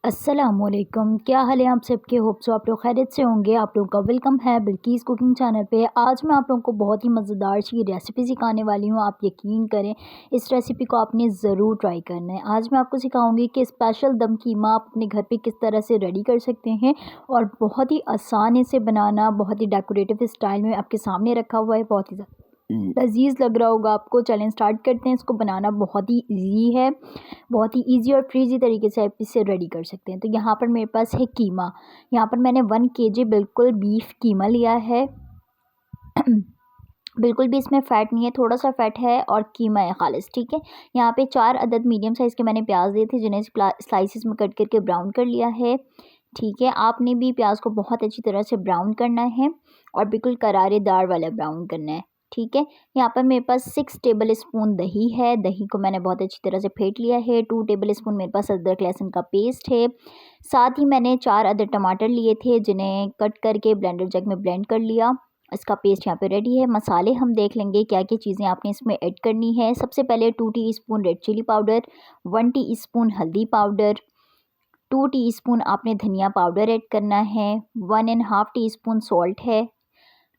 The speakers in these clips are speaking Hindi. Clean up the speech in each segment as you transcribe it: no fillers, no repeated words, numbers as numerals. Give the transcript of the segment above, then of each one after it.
अस्सलामुअलैकुम, क्या हाल है आप सबके। होप सो आप लोग खैरियत से होंगे। आप लोगों का वेलकम है बिल्किस कुकिंग चैनल पे। आज मैं आप लोगों को बहुत ही मज़ेदार सी रेसिपी सिखाने वाली हूँ। आप यकीन करें, इस रेसिपी को आपने ज़रूर ट्राई करना है। आज मैं आपको सिखाऊंगी कि स्पेशल दम कीमा आप अपने घर पे किस तरह से रेडी कर सकते हैं और बहुत ही आसानी से बनाना, बहुत ही डेकोरेटिव स्टाइल में आपके सामने रखा हुआ है। बहुत ही लजीज लग रहा होगा आपको। चलें स्टार्ट करते हैं। इसको बनाना बहुत ही ईजी है, बहुत ही ईजी और फ्रीजी तरीके से आप इसे रेडी कर सकते हैं। तो यहाँ पर मेरे पास है कीमा। यहाँ पर मैंने 1 केजी बिल्कुल बीफ कीमा लिया है। बिल्कुल भी इसमें फ़ैट नहीं है, थोड़ा सा फ़ैट है और कीमा है खालिस, ठीक है। यहाँ पे 4 अदद मीडियम साइज़ के मैंने प्याज लिए थे, जिन्हें स्लाइसिस में कट करके ब्राउन कर लिया है, ठीक है। आपने भी प्याज को बहुत अच्छी तरह से ब्राउन करना है और बिल्कुल करारेदार वाला ब्राउन करना है, ठीक है। यहाँ पर मेरे पास 6 टेबल स्पून दही है। दही को मैंने बहुत अच्छी तरह से फेंट लिया है। 2 टेबल स्पून मेरे पास अदरक लहसुन का पेस्ट है। साथ ही मैंने 4 अदद टमाटर लिए थे, जिन्हें कट करके ब्लेंडर जग में ब्लेंड कर लिया। इसका पेस्ट यहाँ पे रेडी है। मसाले हम देख लेंगे क्या क्या चीज़ें आपने इसमें ऐड करनी है। सबसे पहले 2 teaspoon red chilli powder, 1 teaspoon हल्दी पाउडर, 2 टीस्पून आपने धनिया पाउडर ऐड करना है, 1.5 टीस्पून सॉल्ट है,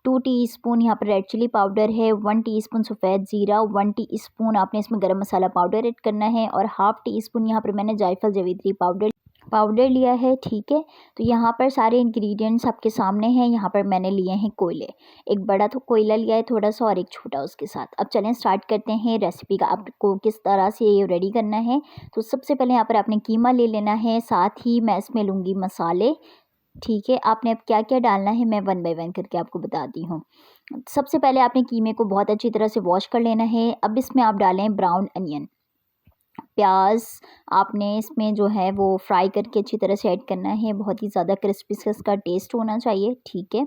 2 टीस्पून यहाँ पर रेड चिली पाउडर है, 1 टीस्पून सफ़ेद ज़ीरा, 1 टीस्पून आपने इसमें गरम मसाला पाउडर ऐड करना है और हाफ़ टीस्पून यहाँ पर मैंने जायफल जावित्री पाउडर लिया है, ठीक है। तो यहाँ पर सारे इंग्रेडिएंट्स आपके सामने हैं। यहाँ पर मैंने लिए हैं कोयले, एक बड़ा तो कोयला लिया है थोड़ा सा और एक छोटा उसके साथ। अब चलें स्टार्ट करते हैं रेसिपी का। आपको किस तरह से ये रेडी करना है। तो सबसे पहले यहाँ पर आपने कीमा ले लेना है, साथ ही मैं इसमें लूँगी मसाले, ठीक है। आपने अब क्या क्या डालना है मैं 1 बाय 1 करके आपको बताती हूँ। सबसे पहले आपने कीमे को बहुत अच्छी तरह से वॉश कर लेना है। अब इसमें आप डालें ब्राउन अनियन, प्याज आपने इसमें जो है वो फ्राई करके अच्छी तरह से ऐड करना है। बहुत ही ज़्यादा क्रिस्पी से इसका टेस्ट होना चाहिए, ठीक है।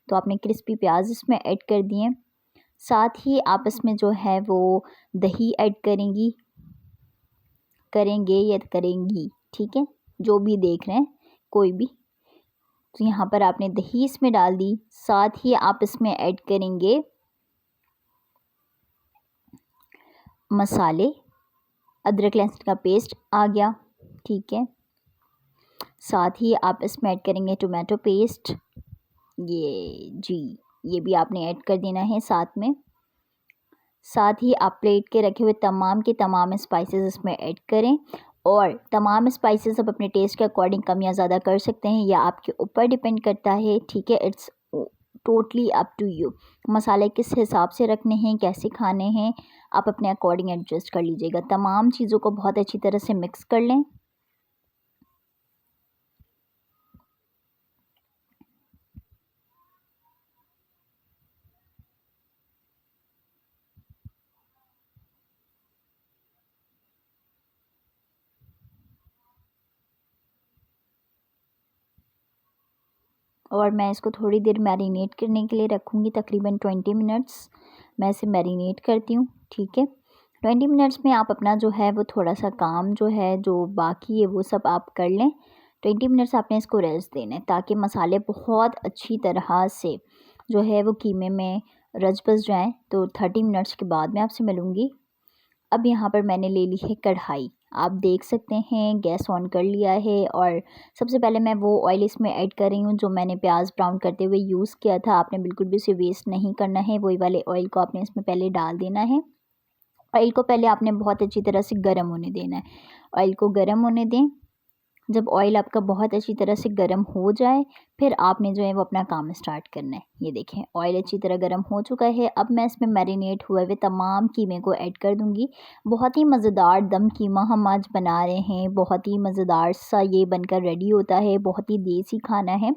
तो आपने क्रिस्पी प्याज इसमें ऐड कर दिए। साथ ही आप इसमें जो है वो दही ऐड करेंगे या करेंगी, ठीक है, जो भी देख रहे हैं कोई भी। तो यहाँ पर आपने दही इसमें डाल दी। साथ ही आप इसमें ऐड करेंगे मसाले, अदरक लहसुन का पेस्ट आ गया, ठीक है। साथ ही आप इसमें ऐड करेंगे टोमेटो पेस्ट, ये जी, ये भी आपने ऐड कर देना है साथ में। साथ ही आप प्लेट के रखे हुए तमाम के तमाम स्पाइसेस इसमें ऐड करें और तमाम स्पाइसेस आप अपने टेस्ट के अकॉर्डिंग कम या ज़्यादा कर सकते हैं, या आपके ऊपर डिपेंड करता है, ठीक है। It's totally up to you. मसाले किस हिसाब से रखने हैं, कैसे खाने हैं, आप अपने अकॉर्डिंग एडजस्ट कर लीजिएगा। तमाम चीज़ों को बहुत अच्छी तरह से मिक्स कर लें। और मैं इसको थोड़ी देर मैरिनेट करने के लिए रखूँगी, तकरीबन 20 मिनट्स मैं इसे मैरिनेट करती हूँ, ठीक है। 20 मिनट्स में आप अपना जो है वो थोड़ा सा काम जो है जो बाकी है वो सब आप कर लें। 20 मिनट्स आपने इसको रेस्ट देना है ताकि मसाले बहुत अच्छी तरह से जो है वो कीमे में रच बस जाएँ। तो 30 मिनट्स के बाद मैं आपसे मिलूँगी। अब यहाँ पर मैंने ले ली है कढ़ाई, आप देख सकते हैं गैस ऑन कर लिया है और सबसे पहले मैं वो ऑयल इसमें ऐड कर रही हूँ जो मैंने प्याज ब्राउन करते हुए यूज़ किया था। आपने बिल्कुल भी उसे वेस्ट नहीं करना है, वही वाले ऑयल को आपने इसमें पहले डाल देना है। ऑयल को पहले आपने बहुत अच्छी तरह से गर्म होने देना है। ऑयल को गर्म होने दें। जब ऑयल आपका बहुत अच्छी तरह से गर्म हो जाए, फिर आपने जो है वो अपना काम स्टार्ट करना है। ये देखें ऑयल अच्छी तरह गर्म हो चुका है। अब मैं इसमें मैरिनेट हुए हुए तमाम कीमे को ऐड कर दूंगी। बहुत ही मज़ेदार दम कीमा हम आज बना रहे हैं। बहुत ही मज़ेदार सा ये बनकर रेडी होता है। बहुत ही देसी खाना है,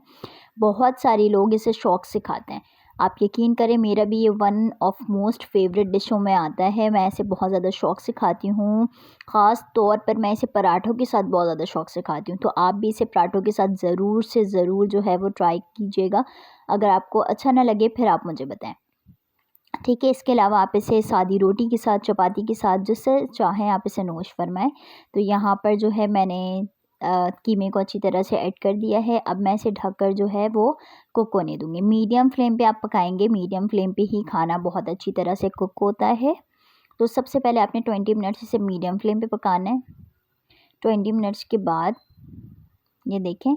बहुत सारे लोग इसे शौक़ से खाते हैं। आप यकीन करें मेरा भी ये वन ऑफ मोस्ट फेवरेट डिशों में आता है। मैं इसे बहुत ज़्यादा शौक़ से खाती हूँ। ख़ास तौर पर मैं इसे पराठों के साथ बहुत ज़्यादा शौक़ से खाती हूँ। तो आप भी इसे पराठों के साथ ज़रूर से ज़रूर जो है वो ट्राई कीजिएगा। अगर आपको अच्छा ना लगे फिर आप मुझे बताएं, ठीक है। इसके अलावा आप इसे सादी रोटी के साथ, चपाती के साथ, जिससे चाहें आप इसे नोश फरमाएं। तो यहाँ पर जो है मैंने कीमे को अच्छी तरह से ऐड कर दिया है। अब मैं इसे ढककर जो है वो कुक होने दूँगी। मीडियम फ्लेम पे आप पकाएंगे, मीडियम फ्लेम पे ही खाना बहुत अच्छी तरह से कुक होता है। तो सबसे पहले आपने 20 मिनट्स इसे मीडियम फ्लेम पे पकाना है। 20 मिनट्स के बाद ये देखें,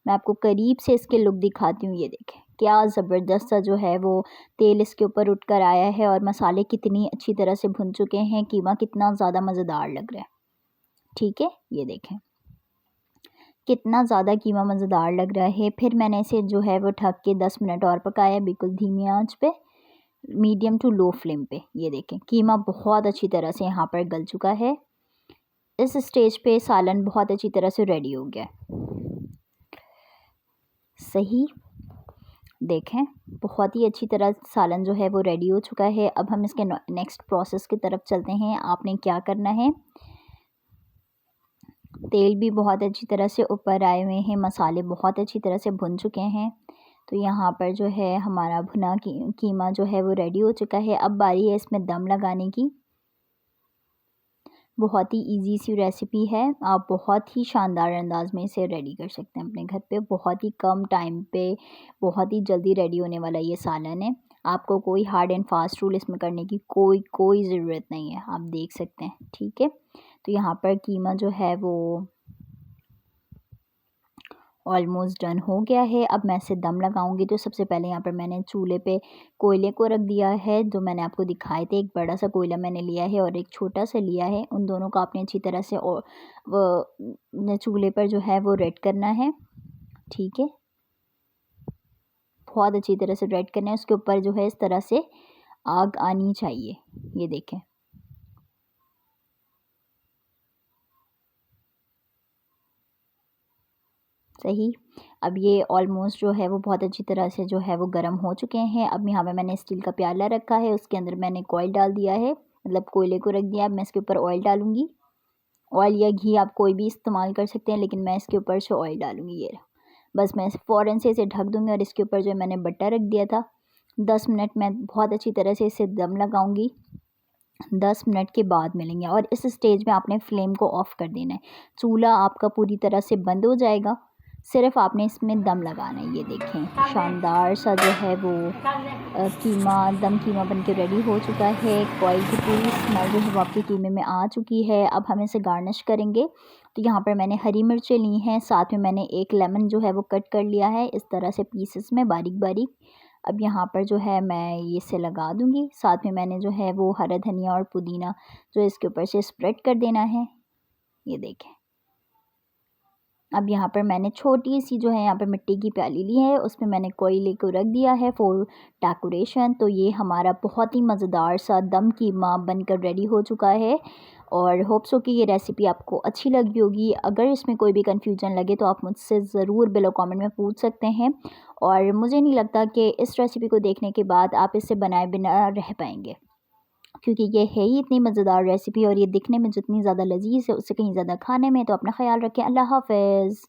मैं आपको करीब से इसके लुक दिखाती हूँ। ये देखें क्या ज़बरदस्त सा जो है वो तेल इसके ऊपर उठ कर आया है और मसाले कितनी अच्छी तरह से भुन चुके हैं, कीमा कितना ज़्यादा मज़ेदार लग रहा है। ठीक है, ये देखें कितना ज़्यादा कीमा मज़ेदार लग रहा है। फिर मैंने इसे जो है वो ढक के 10 मिनट और पकाया, बिल्कुल धीमी आंच पे, मीडियम टू लो फ्लेम पे। ये देखें कीमा बहुत अच्छी तरह से यहाँ पर गल चुका है। इस स्टेज पे सालन बहुत अच्छी तरह से रेडी हो गया है। सही, देखें बहुत ही अच्छी तरह सालन जो है वो रेडी हो चुका है। अब हम इसके नेक्स्ट प्रोसेस की तरफ चलते हैं। आपने क्या करना है, तेल भी बहुत अच्छी तरह से ऊपर आए हुए हैं, मसाले बहुत अच्छी तरह से भुन चुके हैं। तो यहाँ पर जो है हमारा भुना कीमा जो है वो रेडी हो चुका है। अब बारी है इसमें दम लगाने की। बहुत ही इजी सी रेसिपी है, आप बहुत ही शानदार अंदाज में इसे रेडी कर सकते हैं अपने घर पे। बहुत ही कम टाइम पे बहुत ही जल्दी रेडी होने वाला ये सालन है। आपको कोई हार्ड एंड फास्ट रूल इसमें करने की कोई ज़रूरत नहीं है, आप देख सकते हैं। ठीक है, तो यहाँ पर कीमा जो है वो ऑलमोस्ट डन हो गया है। अब मैं इसे दम लगाऊंगी। तो सबसे पहले यहाँ पर मैंने चूल्हे पे कोयले को रख दिया है, जो मैंने आपको दिखाए थे। एक बड़ा सा कोयला मैंने लिया है और एक छोटा सा लिया है। उन दोनों को आपने अच्छी तरह से और वो चूल्हे पर जो है वो रेड करना है। ठीक है, बहुत अच्छी तरह से रेड करना है। उसके ऊपर जो है इस तरह से आग आनी चाहिए। ये देखें, सही। अब ये ऑलमोस्ट जो है वो बहुत अच्छी तरह से जो है वो गर्म हो चुके हैं। अब यहाँ पे मैंने स्टील का प्याला रखा है, उसके अंदर मैंने ऑयल डाल दिया है, मतलब कोयले को रख दिया। अब मैं इसके ऊपर ऑयल डालूंगी। ऑयल या घी आप कोई भी इस्तेमाल कर सकते हैं, लेकिन मैं इसके ऊपर से ऑयल डालूंगी। ये रहा। बस मैं फ़ौरन से इसे ढक दूँगी और इसके ऊपर जो मैंने बट्टा रख दिया था, 10 मिनट मैं बहुत अच्छी तरह से इसे दम लगाऊंगी। 10 मिनट के बाद मिलेंगे और इस स्टेज में आपने फ्लेम को ऑफ़ कर देना है। चूल्हा आपका पूरी तरह से बंद हो जाएगा, सिर्फ आपने इसमें दम लगाना है। ये देखें शानदार सा जो है वो दम कीमा बन के रेडी हो चुका है। ऑयल की पूरी स्मेल जो है वो आपके कीमे में आ चुकी है। अब हम इसे गार्निश करेंगे। तो यहाँ पर मैंने हरी मिर्चें ली हैं, साथ में मैंने एक लेमन जो है वो कट कर लिया है इस तरह से पीसेस में बारीक बारीक। अब यहाँ पर जो है मैं ये इसे लगा दूँगी। साथ में मैंने जो है वो हरा धनिया और पुदीना जो इसके ऊपर से स्प्रेड कर देना है। ये देखें, अब यहाँ पर मैंने छोटी सी जो है यहाँ पर मिट्टी की प्याली ली है, उसमें मैंने कोयले को रख दिया है फॉर डेकोरेशन। तो ये हमारा बहुत ही मज़ेदार सा दम कीमा बनकर रेडी हो चुका है। और होप सो कि ये रेसिपी आपको अच्छी लगी होगी। अगर इसमें कोई भी कन्फ्यूजन लगे तो आप मुझसे ज़रूर बिलो कमेंट में पूछ सकते हैं। और मुझे नहीं लगता कि इस रेसिपी को देखने के बाद आप इसे बनाए बिना रह पाएंगे, क्योंकि ये है ही इतनी मज़ेदार रेसिपी और ये दिखने में जितनी ज़्यादा लजीज है उससे कहीं ज़्यादा खाने में। तो अपना ख्याल रखें। अल्लाह हाफ़िज़।